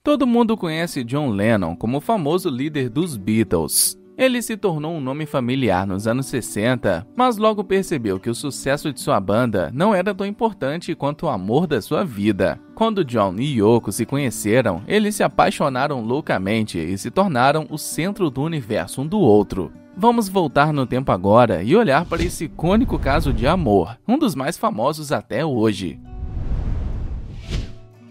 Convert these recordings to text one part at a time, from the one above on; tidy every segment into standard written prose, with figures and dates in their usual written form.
Todo mundo conhece John Lennon como o famoso líder dos Beatles. Ele se tornou um nome familiar nos anos 60, mas logo percebeu que o sucesso de sua banda não era tão importante quanto o amor da sua vida. Quando John e Yoko se conheceram, eles se apaixonaram loucamente e se tornaram o centro do universo um do outro. Vamos voltar no tempo agora e olhar para esse icônico caso de amor, um dos mais famosos até hoje.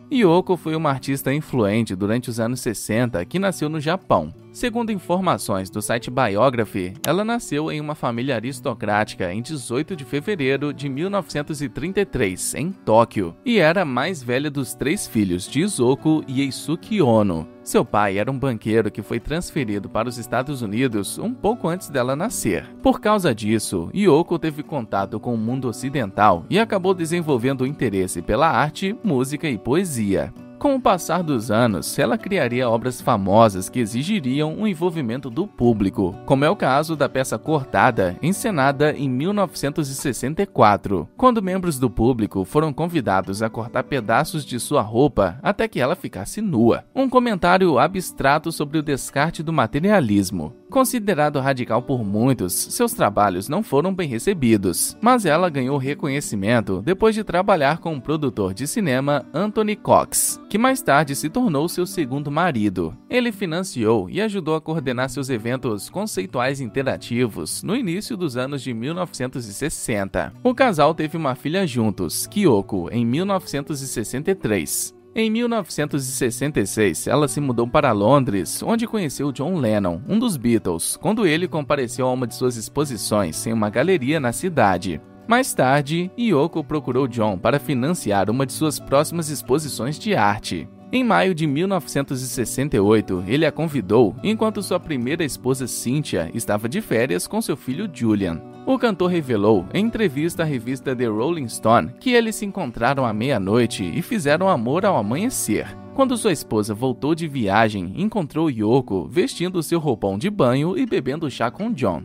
Yoko foi uma artista influente durante os anos 60 que nasceu no Japão. Segundo informações do site Biography, ela nasceu em uma família aristocrática em 18 de fevereiro de 1933, em Tóquio, e era a mais velha dos 3 filhos de Izuku e Eisuke Ono. Seu pai era um banqueiro que foi transferido para os Estados Unidos um pouco antes dela nascer. Por causa disso, Yoko teve contato com o mundo ocidental e acabou desenvolvendo o interesse pela arte, música e poesia. Com o passar dos anos, ela criaria obras famosas que exigiriam um envolvimento do público, como é o caso da peça Cortada, encenada em 1964, quando membros do público foram convidados a cortar pedaços de sua roupa até que ela ficasse nua. Um comentário abstrato sobre o descarte do materialismo. Considerado radical por muitos, seus trabalhos não foram bem recebidos, mas ela ganhou reconhecimento depois de trabalhar com o produtor de cinema Anthony Cox, que mais tarde se tornou seu segundo marido. Ele financiou e ajudou a coordenar seus eventos conceituais interativos no início dos anos de 1960. O casal teve uma filha juntos, Kyoko, em 1963. Em 1966, ela se mudou para Londres, onde conheceu John Lennon, um dos Beatles, quando ele compareceu a uma de suas exposições em uma galeria na cidade. Mais tarde, Yoko procurou John para financiar uma de suas próximas exposições de arte. Em maio de 1968, ele a convidou enquanto sua primeira esposa Cynthia estava de férias com seu filho Julian. O cantor revelou, em entrevista à revista The Rolling Stone, que eles se encontraram à meia-noite e fizeram amor ao amanhecer. Quando sua esposa voltou de viagem, encontrou Yoko vestindo seu roupão de banho e bebendo chá com John.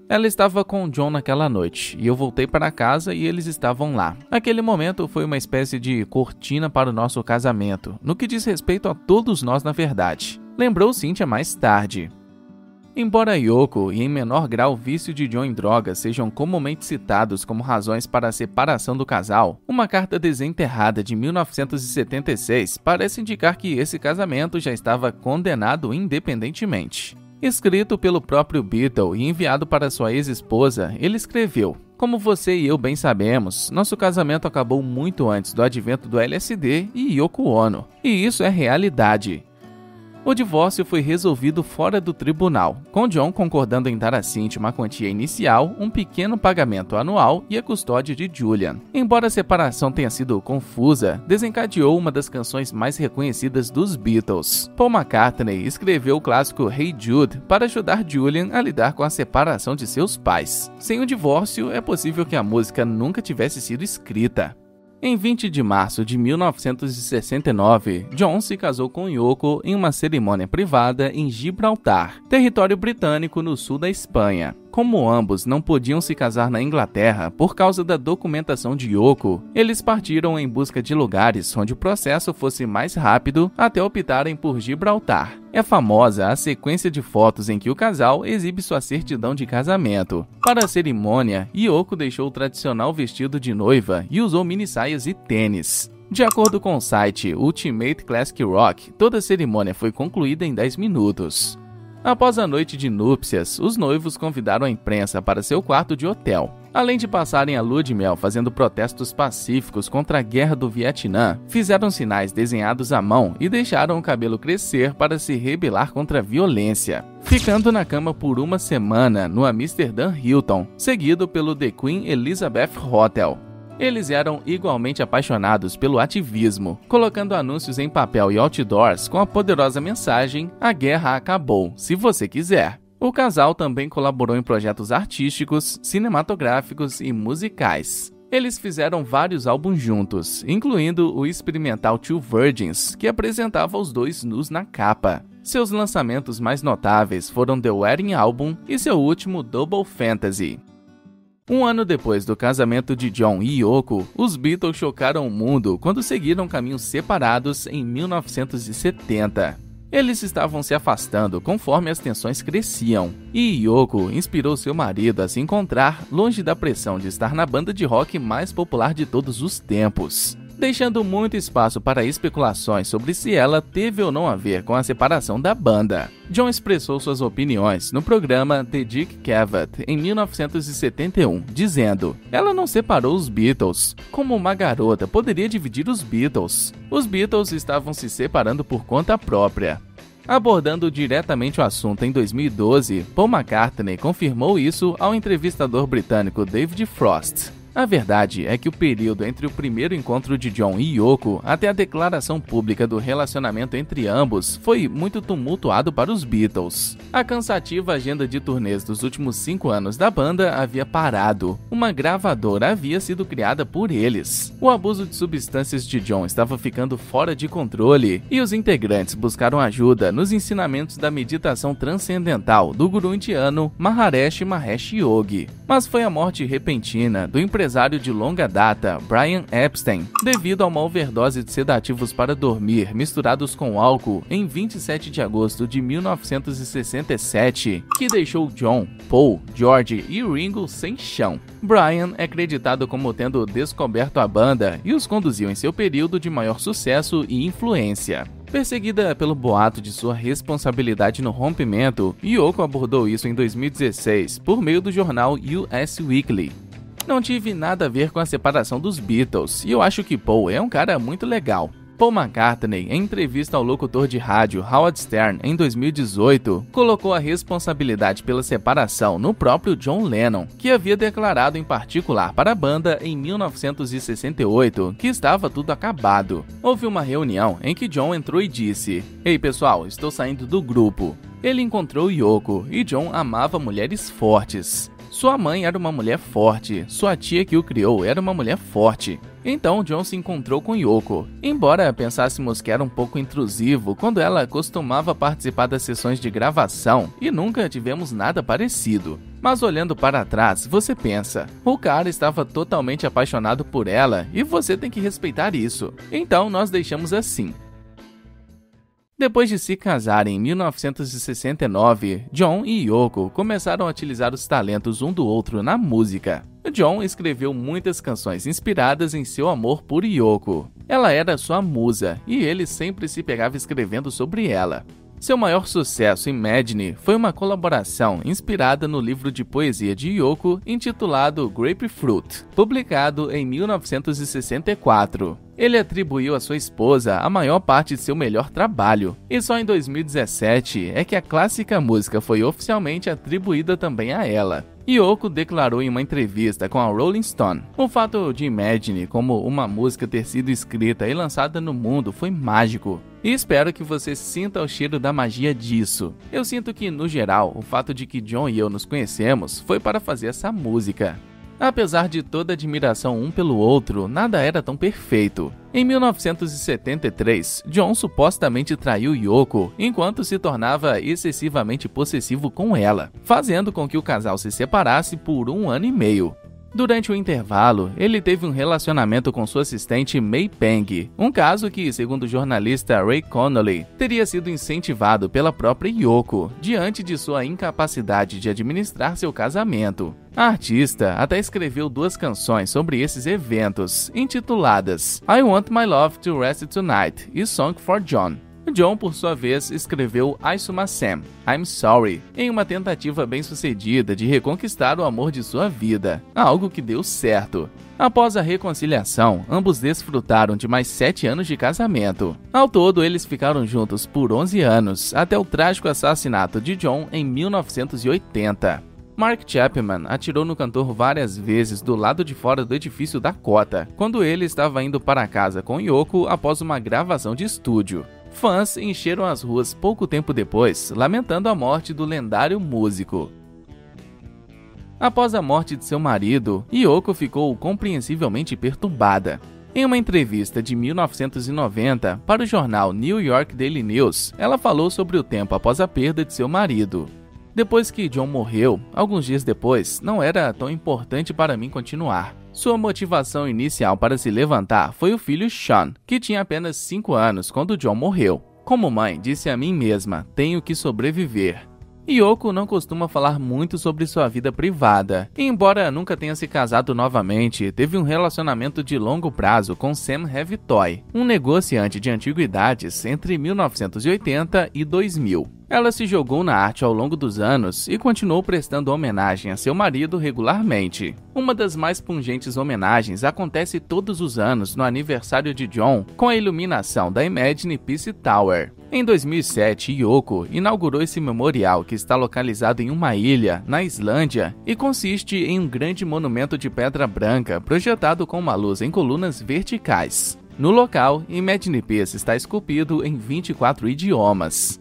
Ela estava com John naquela noite, e eu voltei para casa e eles estavam lá. Aquele momento foi uma espécie de cortina para o nosso casamento, no que diz respeito a todos nós na verdade, lembrou Cynthia mais tarde. Embora Yoko e em menor grau o vício de John em drogas sejam comumente citados como razões para a separação do casal, uma carta desenterrada de 1976 parece indicar que esse casamento já estava condenado independentemente. Escrito pelo próprio Beatle e enviado para sua ex-esposa, ele escreveu: "Como você e eu bem sabemos, nosso casamento acabou muito antes do advento do LSD e Yoko Ono, e isso é realidade." O divórcio foi resolvido fora do tribunal, com John concordando em dar a Cynthia uma quantia inicial, um pequeno pagamento anual e a custódia de Julian. Embora a separação tenha sido confusa, desencadeou uma das canções mais reconhecidas dos Beatles. Paul McCartney escreveu o clássico Hey Jude para ajudar Julian a lidar com a separação de seus pais. Sem o divórcio, é possível que a música nunca tivesse sido escrita. Em 20 de março de 1969, John se casou com Yoko em uma cerimônia privada em Gibraltar, território britânico no sul da Espanha. Como ambos não podiam se casar na Inglaterra por causa da documentação de Yoko, eles partiram em busca de lugares onde o processo fosse mais rápido até optarem por Gibraltar. É famosa a sequência de fotos em que o casal exibe sua certidão de casamento. Para a cerimônia, Yoko deixou o tradicional vestido de noiva e usou minissaias e tênis. De acordo com o site Ultimate Classic Rock, toda a cerimônia foi concluída em 10 minutos. Após a noite de núpcias, os noivos convidaram a imprensa para seu quarto de hotel. Além de passarem a lua de mel fazendo protestos pacíficos contra a guerra do Vietnã, fizeram sinais desenhados à mão e deixaram o cabelo crescer para se rebelar contra a violência, ficando na cama por uma semana no Amsterdam Hilton, seguido pelo The Queen Elizabeth Hotel. Eles eram igualmente apaixonados pelo ativismo, colocando anúncios em papel e outdoors com a poderosa mensagem: "A guerra acabou, se você quiser." O casal também colaborou em projetos artísticos, cinematográficos e musicais. Eles fizeram vários álbuns juntos, incluindo o experimental Two Virgins, que apresentava os dois nus na capa. Seus lançamentos mais notáveis foram The Wedding Album e seu último Double Fantasy. Um ano depois do casamento de John e Yoko, os Beatles chocaram o mundo quando seguiram caminhos separados em 1970. Eles estavam se afastando conforme as tensões cresciam, e Yoko inspirou seu marido a se encontrar longe da pressão de estar na banda de rock mais popular de todos os tempos, deixando muito espaço para especulações sobre se ela teve ou não a ver com a separação da banda. John expressou suas opiniões no programa The Dick Cavett em 1971, dizendo: "Ela não separou os Beatles. Como uma garota poderia dividir os Beatles? Os Beatles estavam se separando por conta própria." Abordando diretamente o assunto em 2012, Paul McCartney confirmou isso ao entrevistador britânico David Frost. A verdade é que o período entre o primeiro encontro de John e Yoko até a declaração pública do relacionamento entre ambos foi muito tumultuado para os Beatles. A cansativa agenda de turnês dos últimos 5 anos da banda havia parado. Uma gravadora havia sido criada por eles. O abuso de substâncias de John estava ficando fora de controle e os integrantes buscaram ajuda nos ensinamentos da meditação transcendental do guru indiano Maharishi Mahesh Yogi. Mas foi a morte repentina do empresário de longa data, Brian Epstein, devido a uma overdose de sedativos para dormir misturados com álcool em 27 de agosto de 1967, que deixou John, Paul, George e Ringo sem chão. Brian é acreditado como tendo descoberto a banda e os conduziu em seu período de maior sucesso e influência. Perseguida pelo boato de sua responsabilidade no rompimento, Yoko abordou isso em 2016 por meio do jornal US Weekly. "Não tive nada a ver com a separação dos Beatles, e eu acho que Paul é um cara muito legal." Paul McCartney, em entrevista ao locutor de rádio Howard Stern em 2018, colocou a responsabilidade pela separação no próprio John Lennon, que havia declarado em particular para a banda em 1968 que estava tudo acabado. Houve uma reunião em que John entrou e disse: "Ei pessoal, estou saindo do grupo." Ele encontrou Yoko, e John amava mulheres fortes. Sua mãe era uma mulher forte, sua tia que o criou era uma mulher forte. Então John se encontrou com Yoko. Embora pensássemos que era um pouco intrusivo quando ela costumava participar das sessões de gravação e nunca tivemos nada parecido. Mas olhando para trás, você pensa, o cara estava totalmente apaixonado por ela e você tem que respeitar isso. Então nós deixamos assim. Depois de se casarem em 1969, John e Yoko começaram a utilizar os talentos um do outro na música. John escreveu muitas canções inspiradas em seu amor por Yoko. Ela era sua musa e ele sempre se pegava escrevendo sobre ela. Seu maior sucesso, Imagine, foi uma colaboração inspirada no livro de poesia de Yoko intitulado Grapefruit, publicado em 1964. Ele atribuiu à sua esposa a maior parte de seu melhor trabalho, e só em 2017 é que a clássica música foi oficialmente atribuída também a ela. Yoko declarou em uma entrevista com a Rolling Stone: "O fato de Imagine como uma música ter sido escrita e lançada no mundo foi mágico. E espero que você sinta o cheiro da magia disso. Eu sinto que, no geral, o fato de que John e eu nos conhecemos foi para fazer essa música." Apesar de toda a admiração um pelo outro, nada era tão perfeito. Em 1973, John supostamente traiu Yoko enquanto se tornava excessivamente possessivo com ela, fazendo com que o casal se separasse por 1 ano e meio. Durante o intervalo, ele teve um relacionamento com sua assistente May Pang, um caso que, segundo o jornalista Ray Connolly, teria sido incentivado pela própria Yoko, diante de sua incapacidade de administrar seu casamento. A artista até escreveu 2 canções sobre esses eventos, intituladas I Want My Love to Rest Tonight e Song for John. John, por sua vez, escreveu I Sumasem, I'm Sorry, em uma tentativa bem-sucedida de reconquistar o amor de sua vida, algo que deu certo. Após a reconciliação, ambos desfrutaram de mais 7 anos de casamento. Ao todo, eles ficaram juntos por 11 anos, até o trágico assassinato de John em 1980. Mark Chapman atirou no cantor várias vezes do lado de fora do edifício Dakota, quando ele estava indo para casa com Yoko após uma gravação de estúdio. Fãs encheram as ruas pouco tempo depois, lamentando a morte do lendário músico. Após a morte de seu marido, Yoko ficou compreensivelmente perturbada. Em uma entrevista de 1990 para o jornal New York Daily News, ela falou sobre o tempo após a perda de seu marido. Depois que John morreu, alguns dias depois, não era tão importante para mim continuar. Sua motivação inicial para se levantar foi o filho Sean, que tinha apenas 5 anos quando John morreu. Como mãe, disse a mim mesma, tenho que sobreviver. Yoko não costuma falar muito sobre sua vida privada, e embora nunca tenha se casado novamente, teve um relacionamento de longo prazo com Sam Hevitoy, um negociante de antiguidades entre 1980 e 2000. Ela se jogou na arte ao longo dos anos e continuou prestando homenagem a seu marido regularmente. Uma das mais pungentes homenagens acontece todos os anos no aniversário de John, com a iluminação da Imagine Peace Tower. Em 2007, Yoko inaugurou esse memorial que está localizado em uma ilha, na Islândia, e consiste em um grande monumento de pedra branca projetado com uma luz em colunas verticais. No local, Imagine Peace está esculpido em 24 idiomas.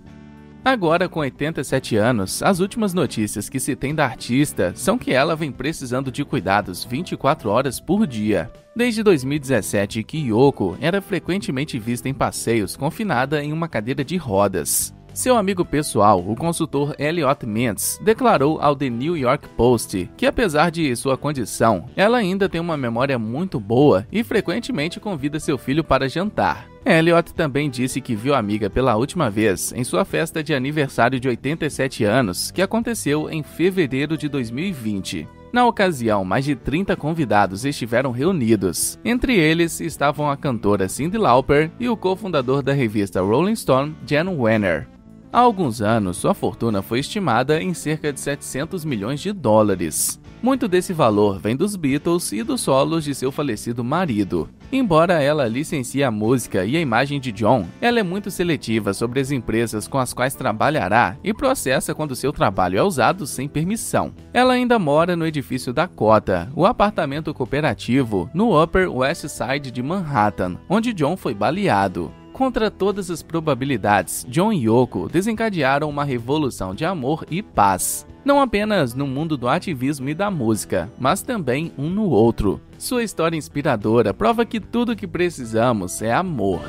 Agora, com 87 anos, as últimas notícias que se tem da artista são que ela vem precisando de cuidados 24 horas por dia. Desde 2017 que Yoko era frequentemente vista em passeios confinada em uma cadeira de rodas. Seu amigo pessoal, o consultor Elliot Mintz, declarou ao The New York Post que, apesar de sua condição, ela ainda tem uma memória muito boa e frequentemente convida seu filho para jantar. Elliot também disse que viu a amiga pela última vez em sua festa de aniversário de 87 anos, que aconteceu em fevereiro de 2020. Na ocasião, mais de 30 convidados estiveram reunidos. Entre eles estavam a cantora Cyndi Lauper e o cofundador da revista Rolling Stone, Jan Wenner. Há alguns anos, sua fortuna foi estimada em cerca de 700 milhões de dólares. Muito desse valor vem dos Beatles e dos solos de seu falecido marido. Embora ela licencie a música e a imagem de John, ela é muito seletiva sobre as empresas com as quais trabalhará e processa quando seu trabalho é usado sem permissão. Ela ainda mora no edifício Dakota, o apartamento cooperativo no Upper West Side de Manhattan, onde John foi baleado. Contra todas as probabilidades, John e Yoko desencadearam uma revolução de amor e paz. Não apenas no mundo do ativismo e da música, mas também um no outro. Sua história inspiradora prova que tudo o que precisamos é amor.